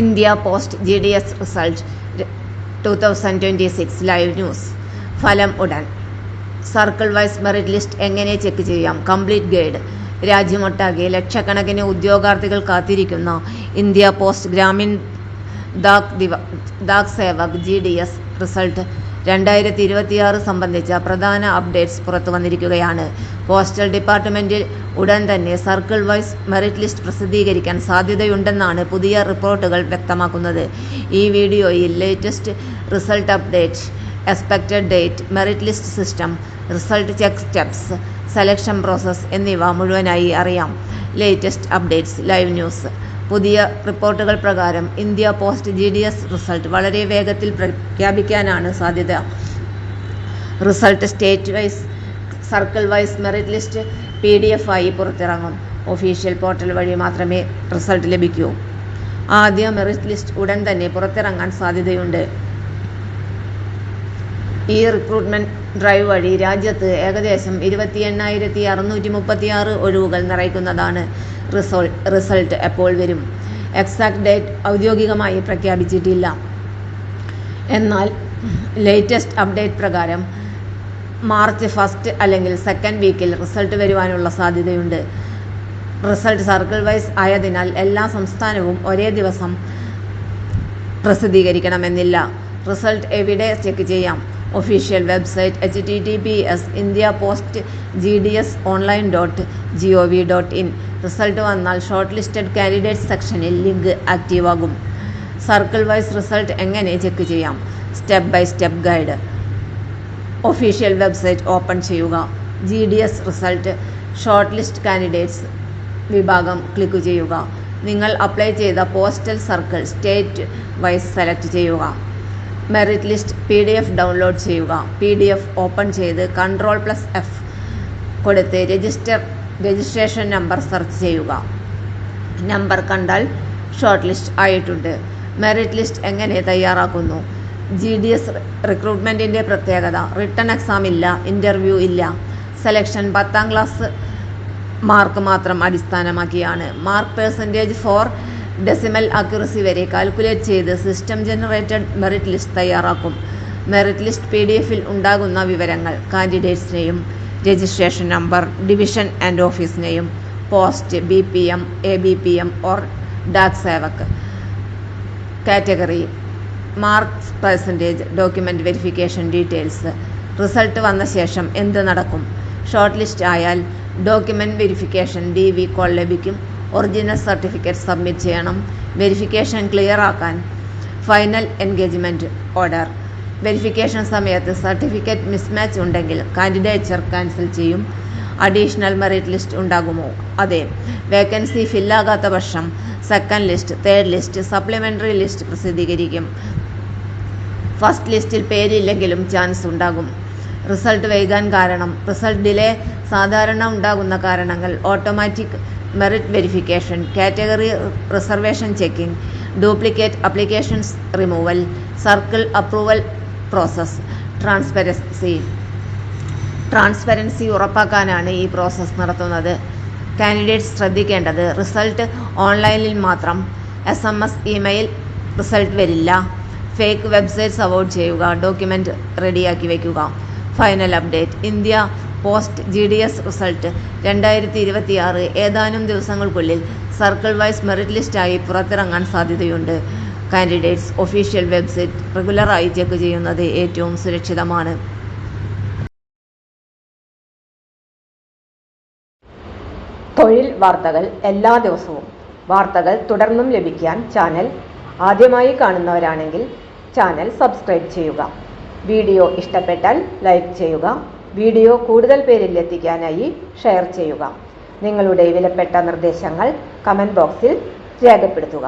India post GDS result 2026 live news. ഫലം ഉടൻ. Circle wise merit list എങ്ങനെ check ചെയ്യാം? Complete guide. രാജ്യമൊട്ടാകെ ലക്ഷക്കണക്കിന് ഉദ്യോഗാർത്ഥികൾ കാത്തിരിക്കുന്ന India post Gramin Dak Sevak GDS result 2026 സംബന്ധിച്ച പ്രധാന അപ്ഡേറ്റ്സ് പുറത്തു വന്നിരിക്കുകയാണ്. പോസ്റ്റൽ ഡിപ്പാർട്ട്മെന്റിൽ ഉടൻ തന്നെ സർക്കിൾ വൈസ് മെറിറ്റ് ലിസ്റ്റ് പ്രസിദ്ധീകരിക്കാൻ സാധ്യതയുണ്ടെന്നാണ് പുതിയ റിപ്പോർട്ടുകൾ വ്യക്തമാക്കുന്നത്. ഈ വീഡിയോയിൽ latest result update, expected date, merit list system, result check steps, selection process എന്നിവ മുഴുവനായി അറിയാം. Latest updates live news. പുതിയ റിപ്പോർട്ടുകൾ പ്രകാരം ഇന്ത്യ പോസ്റ്റ് GDS റിസൾട്ട് വളരെ വേഗത്തിൽ പ്രഖ്യാപിക്കാനാണ് സാധ്യത. Result state wise, circle wise merit list PDF ആയി പുറത്തിറങ്ങും. ഒഫീഷ്യൽ പോർട്ടൽ വഴി മാത്രമേ റിസൾട്ട് ലഭിക്കൂ. ആദ്യ മെറിറ്റ് ലിസ്റ്റ് ഉടൻ തന്നെ പുറത്തിറങ്ങാൻ സാധ്യതയുണ്ട്. ഈ റിക്രൂട്ട്മെന്റ് ഡ്രൈവ് വഴി രാജ്യത്ത് ഏകദേശം 28,636 ഒഴിവുകൾ നിറയ്ക്കുന്നതാണ്. റിസൾട്ട് എപ്പോൾ വരും? എക്സാക്ട് ഡേറ്റ് ഔദ്യോഗികമായി പ്രഖ്യാപിച്ചിട്ടില്ല. എന്നാൽ ലേറ്റസ്റ്റ് അപ്ഡേറ്റ് പ്രകാരം മാർച്ച് 1 അല്ലെങ്കിൽ 2 വീക്കിൽ റിസൾട്ട് വരുവാനുള്ള സാധ്യതയുണ്ട്. റിസൾട്ട് സർക്കിൾ വൈസ് ആയതിനാൽ എല്ലാ സംസ്ഥാനവും ഒരേ ദിവസം പ്രസിദ്ധീകരിക്കണമെന്നില്ല. റിസൾട്ട് എവിടെ ചെക്ക് ചെയ്യാം? Official website https://indiaposttgsonline.gov.in. റിസൾട്ട് വന്നാൽ ഷോർട്ട് ലിസ്റ്റഡ് കാൻഡിഡേറ്റ്സ് സെക്ഷനിൽ ലിങ്ക് ആക്റ്റീവ് ആകും. സർക്കിൾ വൈസ് റിസൾട്ട് എങ്ങനെ ചെക്ക് ചെയ്യാം? Step by step guide. Official website open ചെയ്യുക. GDS result short list candidates വിഭാഗം ക്ലിക്ക് ചെയ്യുക. നിങ്ങൾ അപ്ലൈ ചെയ്ത postal circle state wise select ചെയ്യുക. മെറിറ്റ് ലിസ്റ്റ് PDF ഡൗൺലോഡ് ചെയ്യുക. PDF ഓപ്പൺ ചെയ്ത് Ctrl+F കൊടുത്ത് രജിസ്ട്രേഷൻ നമ്പർ സെർച്ച് ചെയ്യുക. നമ്പർ കണ്ടാൽ ഷോർട്ട് ലിസ്റ്റ് ആയിട്ടുണ്ട്. മെറിറ്റ് ലിസ്റ്റ് എങ്ങനെ തയ്യാറാക്കുന്നു? GDS റിക്രൂട്ട്മെന്റിന്റെ പ്രത്യേകത: റിട്ടൺ എക്സാം ഇല്ല, ഇന്റർവ്യൂ ഇല്ല. സെലക്ഷൻ 10ാം ക്ലാസ് മാർക്ക് മാത്രം അടിസ്ഥാനമാക്കിയാണ്. Mark percentage four decimal accuracy വരെ കാൽക്കുലേറ്റ് ചെയ്ത് സിസ്റ്റം ജനറേറ്റഡ് മെറിറ്റ് ലിസ്റ്റ് തയ്യാറാക്കും. മെറിറ്റ് ലിസ്റ്റ് PDF-ൽ ഉണ്ടാകുന്ന വിവരങ്ങൾ: candidates name, registration number, division and office name, post BPM, ABPM or Dak Sevak, category, marks percentage, document verification details. Result വന്ന ശേഷം എന്ത് നടക്കും? ഷോർട്ട് ലിസ്റ്റ് ആയാൽ ഡോക്യുമെന്റ് വെരിഫിക്കേഷൻ DV കോൾ ലഭിക്കും. ഒറിജിനൽ സർട്ടിഫിക്കറ്റ് സബ്മിറ്റ് ചെയ്യണം. വെരിഫിക്കേഷൻ ക്ലിയർ ആക്കാൻ ഫൈനൽ എൻഗേജ്മെന്റ് ഓർഡർ. വെരിഫിക്കേഷൻ സമയത്ത് certificate mismatch ഉണ്ടെങ്കിൽ കാൻഡിഡേച്ചർ ക്യാൻസൽ ചെയ്യും. അഡീഷണൽ മെറിറ്റ് ലിസ്റ്റ് ഉണ്ടാകുമോ? അതെ. വേക്കൻസി ഫില്ലാകാത്ത പക്ഷം second list, third list, supplementary list പ്രസിദ്ധീകരിക്കും. ഫസ്റ്റ് ലിസ്റ്റിൽ പേരില്ലെങ്കിലും ചാൻസ് ഉണ്ടാകും. റിസൾട്ട് വൈകാൻ കാരണം: റിസൾട്ട് ഡിലേ സാധാരണ ഉണ്ടാകുന്ന കാരണങ്ങൾ: automatic merit verification, category reservation checking, duplicate applications removal, circle approval process. Transparency ഉറപ്പാക്കാനാണ് ഈ പ്രോസസ് നടത്തുന്നത്. കാൻഡിഡേറ്റ്സ് ശ്രദ്ധിക്കേണ്ടത്: റിസൾട്ട് ഓൺലൈനിൽ മാത്രം. SMS, ഇമെയിൽ റിസൾട്ട് വരില്ല. ഫേക്ക് വെബ്സൈറ്റ്സ് അവോയ്ഡ് ചെയ്യുക. ഡോക്യുമെന്റ് റെഡിയാക്കി വയ്ക്കുക. Final update: India post GDS result 2026 ഏതാനും ദിവസങ്ങൾക്കുള്ളിൽ സർക്കിൾ വൈസ് മെറിറ്റ് ലിസ്റ്റായി പുറത്തിറങ്ങാൻ സാധ്യതയുണ്ട്. കാൻഡിഡേറ്റ്സ് ഒഫീഷ്യൽ വെബ്സൈറ്റ് റെഗുലറായി ചെക്ക് ചെയ്യുന്നത് ഏറ്റവും സുരക്ഷിതമാണ്. തൊഴിൽ വാർത്തകൾ എല്ലാ ദിവസവും. വാർത്തകൾ തുടർന്നും ലഭിക്കാൻ ചാനൽ ആദ്യമായി കാണുന്നവരാണെങ്കിൽ ചാനൽ സബ്സ്ക്രൈബ് ചെയ്യുക. വീഡിയോ ഇഷ്ടപ്പെട്ടാൽ ലൈക്ക് ചെയ്യുക. വീഡിയോ കൂടുതൽ പേരിൽ എത്തിക്കാനായി ഷെയർ ചെയ്യുക. നിങ്ങളുടെ വിലപ്പെട്ട നിർദ്ദേശങ്ങൾ കമന്റ് ബോക്സിൽ രേഖപ്പെടുത്തുക.